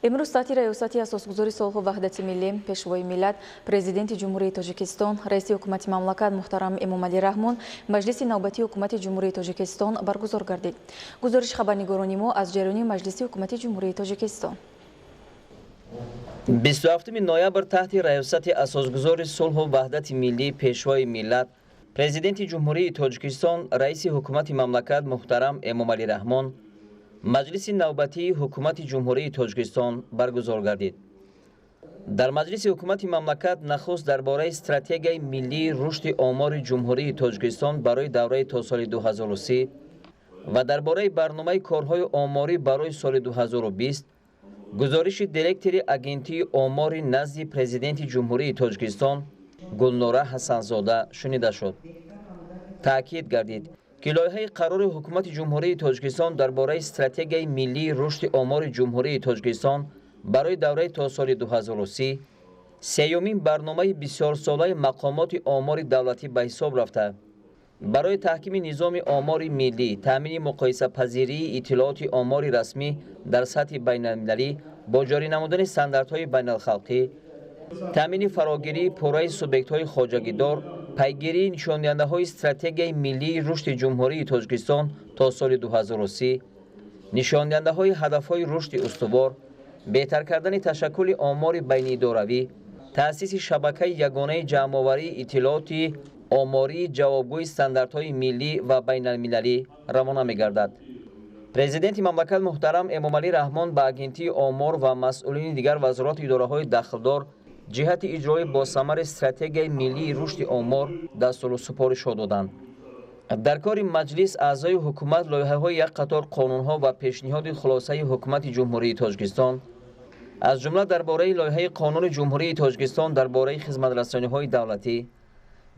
امروز ساعتی ریاستی اساسگذاری صلح و وحدت ملی پیشوای ملت پرزیدنت جمهوری تاجیکستان رئیس حکومت مملکت محترم امامعلی رحمون مجلس نوبتی حکومت جمهوری تاجیکستان برگزار گردید. گزارش خبرنگاران ما از جریان مجلس حکومت جمهوری تاجیکستان. 27 نوامبر تحت ریاست اساسگذار صلح و وحدت ملی پیشوای ملت پرزیدنت جمهوری تاجیکستان رئیس حکومت مملکت محترم امامعلی رحمون مجلس نوبتی حکومت جمهوری تاجیکستان برگزار گردید. در مجلس حکومت مملکت نخست درباره استراتژی ملی رشد آمار جمهوری تاجیکستان برای دوره تا سال 2030 و درباره برنامه کارهای آماری برای سال 2020 گزارش دیرکتور اگنتی آمار نزد پرزیدنت جمهوری تاجیکستان گلنوره حسنزاده شنیده شد. تاکید گردید که لایحه قرار حکومت جمهوری تاجیکستان درباره استراتژی ملی رشد آمار جمهوری تاجیکستان برای دوره تا سال 2030 سیومین برنامه بسیار ساله مقامات آمار دولتی به حساب رفته برای تحکیم نظام آمار ملی، تامین مقایسه پذیری اطلاعات آمار رسمی در سطح بین المللی با جاری نمودن استانداردهای بین الخلقی، تامین فراگیری پوره سوبیکت‌های خواجگیدار، پیگیری نشانده‌های استراتژی ملی رشد جمهوری تاجیکستان تا سال 2030، نشانده‌های هدف‌های رشد استوار، بهتر کردن تشکل آمار بین اداروی، تأسیس شبکه یگانه جمع‌آوری اطلاعات آماری جوابگوی استانداردهای ملی و بین المللی روانه می‌گردد. پرزیدنت مملکت محترم امامعلی رحمون به اگنتی آمار و مسئولین دیگر وزارت اداره‌های دخلدار جهت اجرای با ثمر استراتژی ملی رشد آمار دستورالسپاری دادند. در کار مجلس اعضای حکومت لایحه‌های یک قطار قانون‌ها و پیشنهاد خلاصه حکومت جمهوری تاجیکستان از جمله درباره لایحه قانون جمهوری تاجیکستان درباره خدمت‌رسانی‌های دولتی،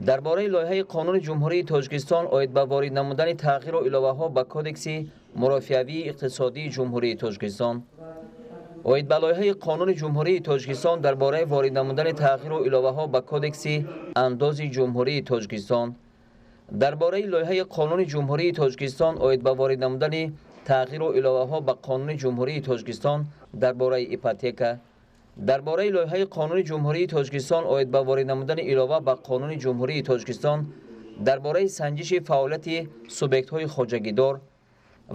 درباره لایحه قانون جمهوری تاجیکستان آید به وارد نمودن تغییر و علاوه‌ها به کدکس مرافعوی اقتصادی جمهوری تاجیکستان، آید به لایحه قانون جمهوری تاجیکستان درباره وارد نمودن تغییر و علاوه‌ها به کدکس انداز جمهوری تاجیکستان، درباره لایحه قانون جمهوری تاجیکستان آید به وارد نمودن تغییر و علاوه‌ها به قانون جمهوری تاجیکستان درباره ایپوتک، درباره لایحه قانون جمهوری تاجیکستان آید به وارد نمودن علاوه به قانون جمهوری تاجیکستان درباره سنجش فعالیت سوبیکت‌های خواجگیدار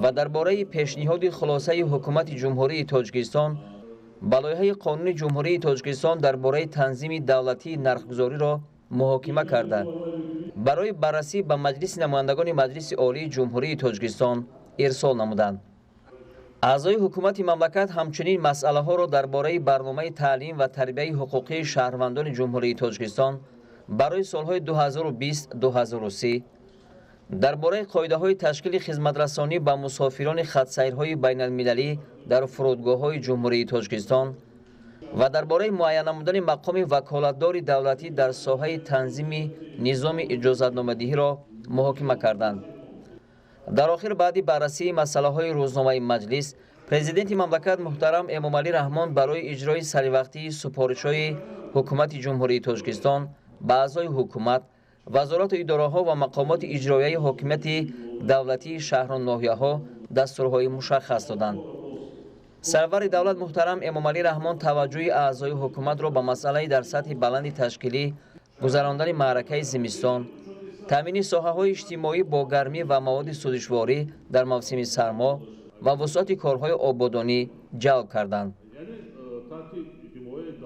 و درباره پیشنهاد خلاصه حکومت جمهوری تاجیکستان به لایحه قانون جمهوری تاجیکستان درباره تنظیم دولتی نرخگذاری را محاکمه کرده برای بررسی به مجلس نمایندگان مجلس عالی جمهوری تاجیکستان ارسال نمودند. اعضای حکومت مملکت همچنین مسئله ها را درباره برنامه تعلیم و تربیت حقوقی شهروندان جمهوری تاجیکستان برای سالهای 2020-2030، درباره قاعده های تشکیل خدمت‌رسانی به مسافران خط‌سیرهای بین المللی در فرودگاه‌های جمهوری تاجیکستان و درباره معین نمودن مقام وکالتدار دولتی در ساحه تنظیم نظام اجازتنامه‌دهی را محاکمه کردند. در آخر بعد بررسی مسائل روزنامه مجلس، پرزیدنت مملکت محترم امامعلی رحمون برای اجرای سریع‌وقتی سفارش‌های حکومت جمهوری تاجیکستان به اعضای حکومت، وزارت و اداره‌ها و مقامات اجرایی حاکمیت دولتی شهر و ناحیه‌ها دستورهای مشخص دادند. سرور دولت محترم امامعلی رحمون توجه اعضای حکومت را به مسئله در سطح بلند تشکیلی گذراندن معرکه زمستان، تامین ساحه‌های اجتماعی با گرمی و مواد سوزشواری در موسم سرما و وسعت کارهای آبادانی جلب کردند.